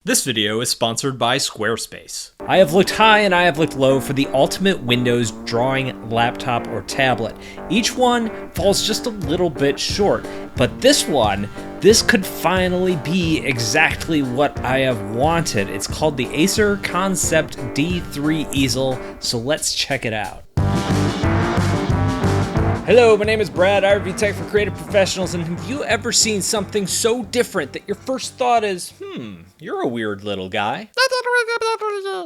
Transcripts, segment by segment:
This video is sponsored by Squarespace. I have looked high and I have looked low for the ultimate Windows drawing laptop or tablet. Each one falls just a little bit short, but this could finally be exactly what I have wanted. It's called the Acer ConceptD 3 Ezel, so let's check it out. Hello, my name is Brad. I review tech for creative professionals, and have you ever seen something so different that your first thought is, you're a weird little guy?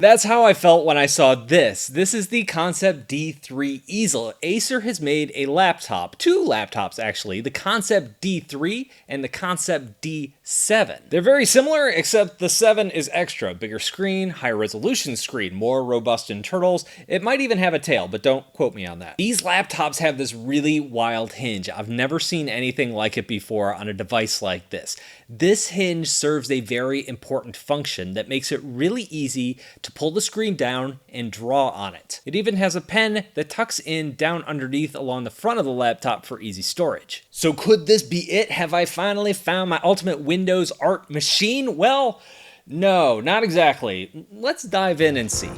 That's how I felt when I saw this. This is the ConceptD 3 Ezel. Acer has made a laptop, two laptops actually, the ConceptD 3 and the ConceptD 7. They're very similar, except the 7 is extra. Bigger screen, higher resolution screen, more robust internals. It might even have a tail, but don't quote me on that. These laptops have this really wild hinge. I've never seen anything like it before on a device like this. This hinge serves a very important function that makes it really easy to pull the screen down and draw on it. It even has a pen that tucks in down underneath along the front of the laptop for easy storage. So could this be it? Have I finally found my ultimate Windows art machine? Well, no, not exactly. Let's dive in and see.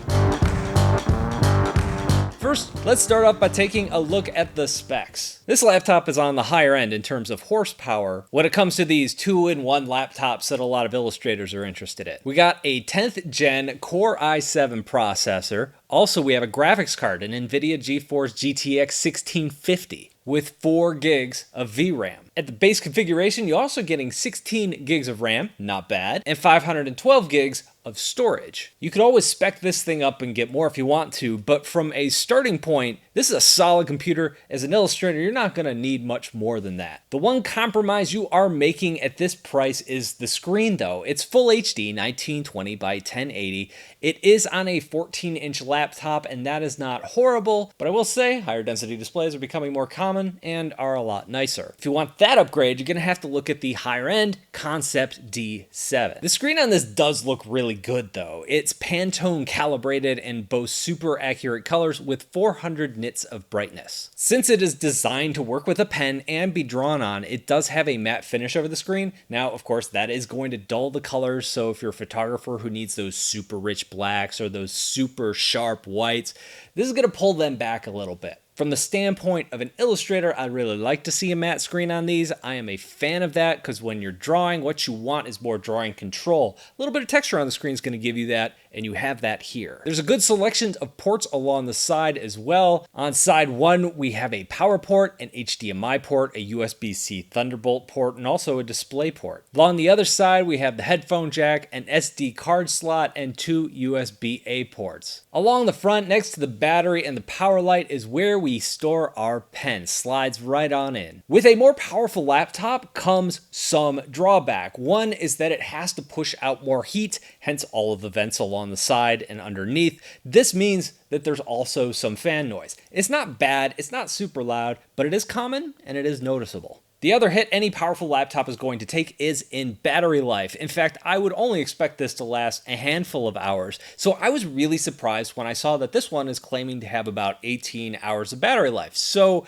First, let's start off by taking a look at the specs. This laptop is on the higher end in terms of horsepower when it comes to these 2-in-1 laptops that a lot of illustrators are interested in. We got a 10th gen Core i7 processor. Also, we have a graphics card, an NVIDIA GeForce GTX 1650 with 4 gigs of VRAM. At the base configuration, you're also getting 16 gigs of RAM, not bad, and 512 gigs of storage. You could always spec this thing up and get more if you want to, but from a starting point, this is a solid computer. As an illustrator, you're not going to need much more than that. The one compromise you are making at this price is the screen though. It's full HD 1920 by 1080. It is on a 14-inch laptop, and that is not horrible, but I will say higher density displays are becoming more common and are a lot nicer. If you want that upgrade, you're going to have to look at the higher end ConceptD 7. The screen on this does look really good though. It's Pantone calibrated and boasts super accurate colors with 400 nits of brightness. Since it is designed to work with a pen and be drawn on, it does have a matte finish over the screen. Now, of course, that is going to dull the colors, so if you're a photographer who needs those super rich blacks or those super sharp whites, this is going to pull them back a little bit. From the standpoint of an illustrator, I'd really like to see a matte screen on these. I am a fan of that because when you're drawing, what you want is more drawing control. A little bit of texture on the screen is going to give you that, and you have that here. There's a good selection of ports along the side as well. On side 1, we have a power port, an HDMI port, a USB-C Thunderbolt port, and also a display port. Along the other side, we have the headphone jack, an SD card slot, and 2 USB-A ports. Along the front, next to the battery and the power light, is where we store our pen. Slides right on in. With a more powerful laptop comes some drawback. One is that it has to push out more heat, hence all of the vents along the side and underneath. This means that there's also some fan noise. It's not bad, it's not super loud, but it is common and it is noticeable. The other hit any powerful laptop is going to take is in battery life. In fact, I would only expect this to last a handful of hours. So I was really surprised when I saw that this one is claiming to have about 18 hours of battery life. So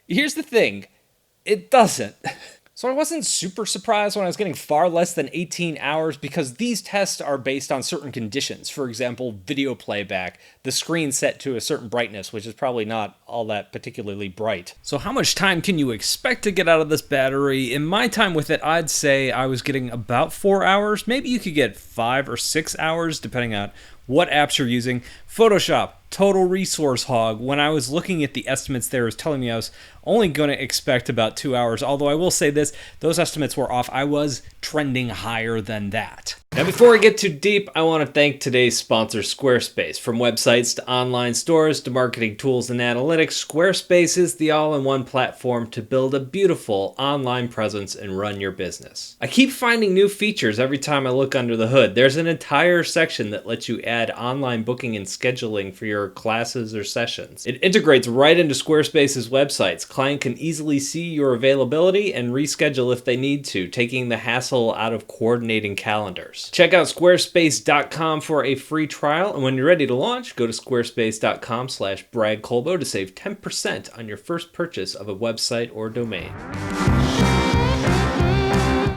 here's the thing, it doesn't. So I wasn't super surprised when I was getting far less than 18 hours because these tests are based on certain conditions. For example, video playback, the screen set to a certain brightness, which is probably not all that particularly bright. So how much time can you expect to get out of this battery? In my time with it, I'd say I was getting about 4 hours. Maybe you could get 5 or 6 hours, depending on what apps you're using. Photoshop, total resource hog. When I was looking at the estimates there, it was telling me I was only going to expect about 2 hours. Although I will say this, those estimates were off. I was trending higher than that. Now, before I get too deep, I want to thank today's sponsor, Squarespace. From websites to online stores to marketing tools and analytics, Squarespace is the all-in-one platform to build a beautiful online presence and run your business. I keep finding new features every time I look under the hood. There's an entire section that lets you add online booking and scheduling for your classes or sessions. It integrates right into Squarespace's websites. Client can easily see your availability and reschedule if they need to, taking the hassle out of coordinating calendars. Check out squarespace.com for a free trial, and when you're ready to launch, go to squarespace.com/BradColbo to save 10% on your first purchase of a website or domain.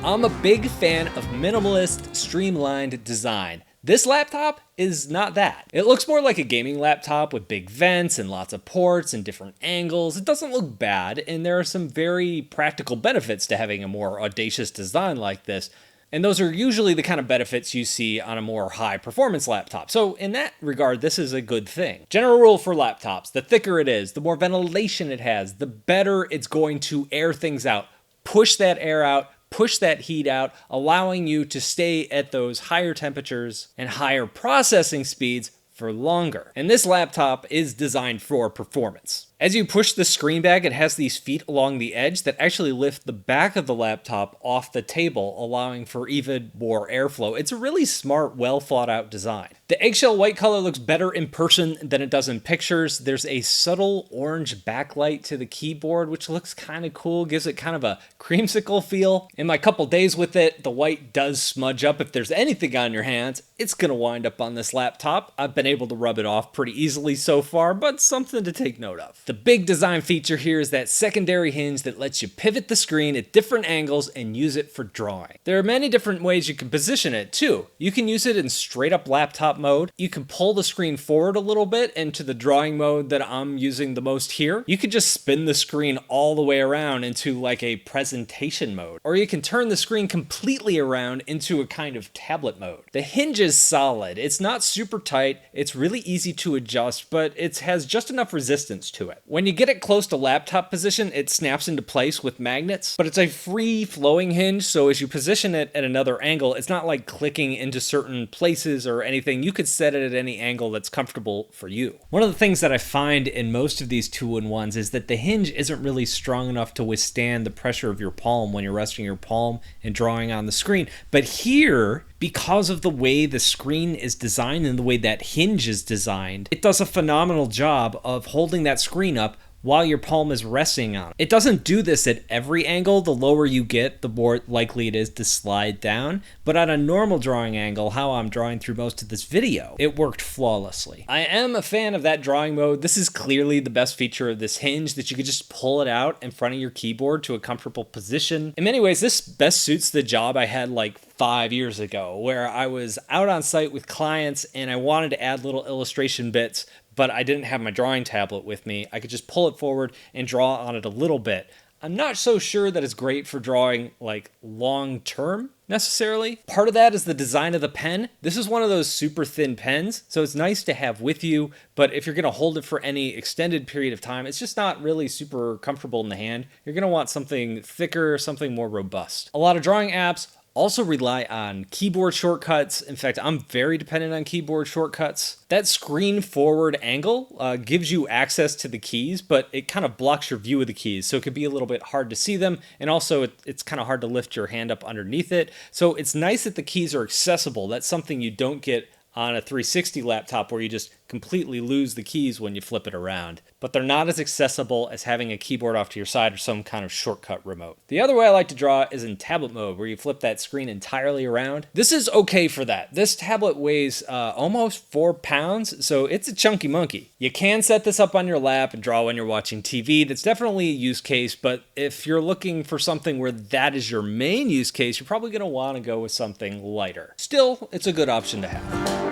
I'm a big fan of minimalist, streamlined design. This laptop is not that. It looks more like a gaming laptop with big vents and lots of ports and different angles. It doesn't look bad, and there are some very practical benefits to having a more audacious design like this. And those are usually the kind of benefits you see on a more high performance laptop. So in that regard, this is a good thing. General rule for laptops: the thicker it is, the more ventilation it has, the better it's going to air things out. Push that air out, push that heat out, allowing you to stay at those higher temperatures and higher processing speeds for longer. And this laptop is designed for performance. As you push the screen back, it has these feet along the edge that actually lift the back of the laptop off the table, allowing for even more airflow. It's a really smart, well thought out design. The eggshell white color looks better in person than it does in pictures. There's a subtle orange backlight to the keyboard, which looks kind of cool, gives it kind of a creamsicle feel. In my couple days with it, the white does smudge up. If there's anything on your hands, it's gonna wind up on this laptop. I've been able to rub it off pretty easily so far, but something to take note of. The big design feature here is that secondary hinge that lets you pivot the screen at different angles and use it for drawing. There are many different ways you can position it too. You can use it in straight up laptop mode. You can pull the screen forward a little bit into the drawing mode that I'm using the most here. You could just spin the screen all the way around into like a presentation mode. Or you can turn the screen completely around into a kind of tablet mode. The hinge is solid. It's not super tight. It's really easy to adjust, but it has just enough resistance to it. When you get it close to laptop position, it snaps into place with magnets, but it's a free flowing hinge, so as you position it at another angle, it's not like clicking into certain places or anything. You could set it at any angle that's comfortable for you. One of the things that I find in most of these 2-in-1s is that the hinge isn't really strong enough to withstand the pressure of your palm when you're resting your palm and drawing on the screen. But here, because of the way the screen is designed and the way that hinge is designed, it does a phenomenal job of holding that screen up while your palm is resting on it. It doesn't do this at every angle. The lower you get, the more likely it is to slide down. But at a normal drawing angle, how I'm drawing through most of this video, it worked flawlessly. I am a fan of that drawing mode. This is clearly the best feature of this hinge, that you could just pull it out in front of your keyboard to a comfortable position. In many ways, this best suits the job I had like 5 years ago, where I was out on site with clients and I wanted to add little illustration bits, but I didn't have my drawing tablet with me. I could just pull it forward and draw on it a little bit. I'm not so sure that it's great for drawing like long term necessarily. Part of that is the design of the pen. This is one of those super thin pens, so it's nice to have with you, but if you're gonna hold it for any extended period of time, it's just not really super comfortable in the hand. You're gonna want something thicker, something more robust. A lot of drawing apps also rely on keyboard shortcuts. In fact, I'm very dependent on keyboard shortcuts. That screen forward angle gives you access to the keys, but it kind of blocks your view of the keys, so it could be a little bit hard to see them, and also it's kind of hard to lift your hand up underneath it. So it's nice that the keys are accessible. That's something you don't get on a 360 laptop, where you just completely lose the keys when you flip it around. But they're not as accessible as having a keyboard off to your side or some kind of shortcut remote. The other way I like to draw is in tablet mode, where you flip that screen entirely around. This is okay for that. This tablet weighs almost 4 pounds, so it's a chunky monkey. You can set this up on your lap and draw when you're watching TV. That's definitely a use case, but if you're looking for something where that is your main use case, you're probably gonna wanna go with something lighter. Still, it's a good option to have.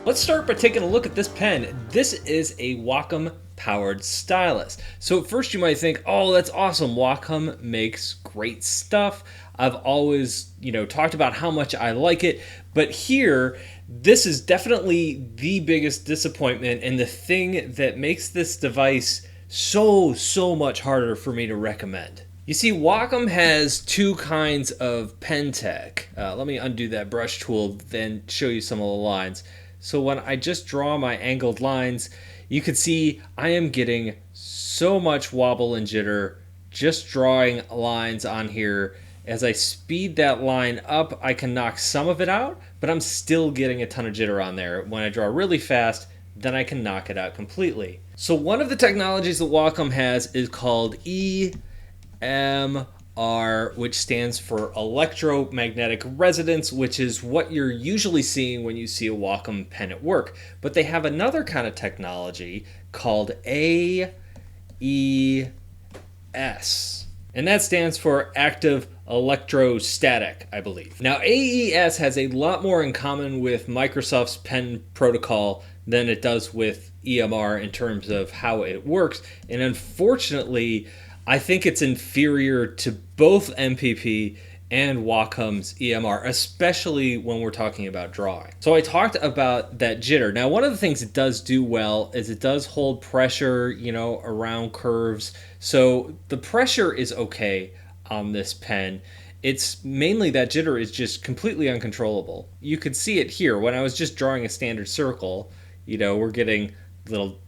Let's start by taking a look at this pen. This is a Wacom powered stylus. So at first you might think, oh, that's awesome. Wacom makes great stuff. I've always, talked about how much I like it, but here, this is definitely the biggest disappointment and the thing that makes this device so much harder for me to recommend. You see, Wacom has two kinds of pen tech. Let me undo that brush tool, then show you some of the lines. So when I just draw my angled lines, you can see I am getting so much wobble and jitter just drawing lines on here. As I speed that line up, I can knock some of it out, but I'm still getting a ton of jitter on there. When I draw really fast, then I can knock it out completely. So one of the technologies that Wacom has is called EMR, which stands for electromagnetic resonance, which is what you're usually seeing when you see a Wacom pen at work. But they have another kind of technology called AES. And that stands for active electrostatic, I believe. Now, AES has a lot more in common with Microsoft's pen protocol than it does with EMR in terms of how it works. And unfortunately, I think it's inferior to both MPP and Wacom's EMR, especially when we're talking about drawing. So I talked about that jitter. Now, one of the things it does do well is it does hold pressure, around curves. So the pressure is okay on this pen. It's mainly that jitter is just completely uncontrollable. You could see it here. When I was just drawing a standard circle, we're getting little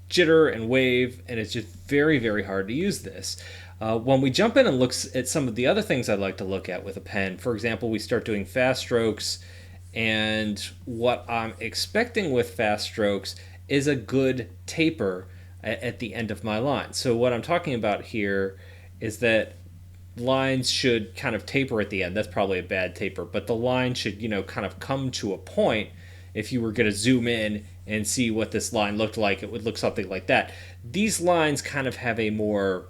jitter and wave, and it's just very, very hard to use this. When we jump in and look at some of the other things I'd like to look at with a pen, for example, we start doing fast strokes, and what I'm expecting with fast strokes is a good taper at the end of my line. So what I'm talking about here is that lines should kind of taper at the end. That's probably a bad taper, but the line should, kind of come to a point. If you were going to zoom in and see what this line looked like, it would look something like that. These lines kind of have a more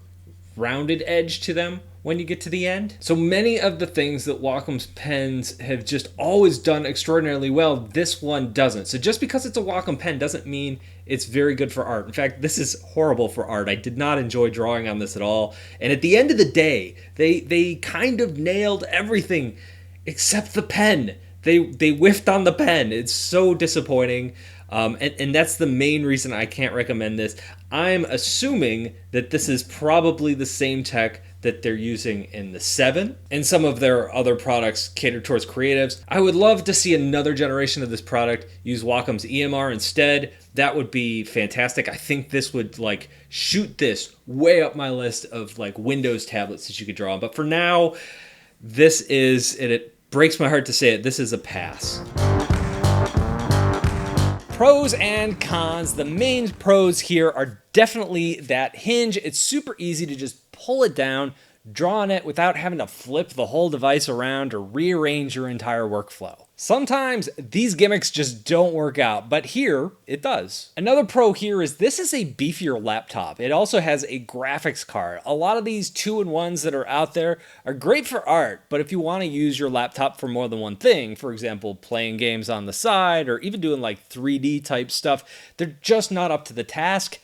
rounded edge to them when you get to the end. So many of the things that Wacom's pens have just always done extraordinarily well, this one doesn't. So just because it's a Wacom pen doesn't mean it's very good for art. In fact, this is horrible for art. I did not enjoy drawing on this at all. And at the end of the day, they kind of nailed everything except the pen. They whiffed on the pen. It's so disappointing. And that's the main reason I can't recommend this. I'm assuming that this is probably the same tech that they're using in the 7 and some of their other products catered towards creatives. I would love to see another generation of this product use Wacom's EMR instead. That would be fantastic. I think this would shoot this way up my list of Windows tablets that you could draw on. But for now, this is, and it breaks my heart to say it, this is a pass. Pros and cons. The main pros here are definitely that hinge. It's super easy to just pull it down, draw on it without having to flip the whole device around or rearrange your entire workflow. Sometimes these gimmicks just don't work out, but here it does. Another pro here is this is a beefier laptop. It also has a graphics card. A lot of these 2-in-1s that are out there are great for art, but if you want to use your laptop for more than one thing, for example, playing games on the side or even doing 3D type stuff, they're just not up to the task.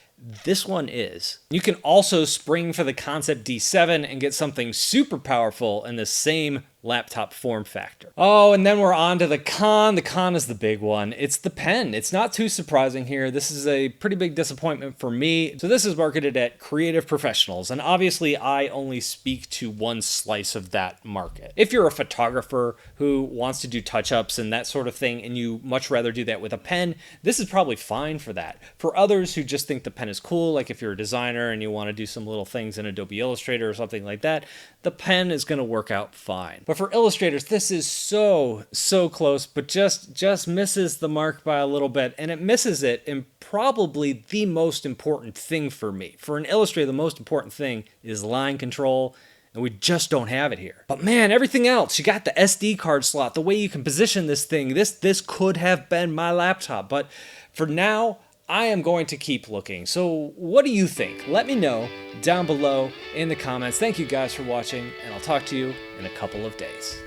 This one is. You can also spring for the Concep D7 and get something super powerful in the same laptop form factor. Oh, and then we're on to the con. The con is the big one. It's the pen. It's not too surprising here. This is a pretty big disappointment for me. So this is marketed at creative professionals, and obviously I only speak to one slice of that market. If you're a photographer who wants to do touch-ups and that sort of thing, and you much rather do that with a pen, this is probably fine for that. For others who just think the pen is cool, like if you're a designer and you want to do some little things in Adobe Illustrator or something like that, the pen is going to work out fine. But for illustrators, this is so close, but just misses the mark by a little bit, and it misses it in probably the most important thing for me. For an illustrator, the most important thing is line control, and we just don't have it here. But man, everything else, you got the SD card slot, the way you can position this thing, this could have been my laptop, but for now, I am going to keep looking. So what do you think? Let me know down below in the comments. Thank you guys for watching, and I'll talk to you in a couple of days.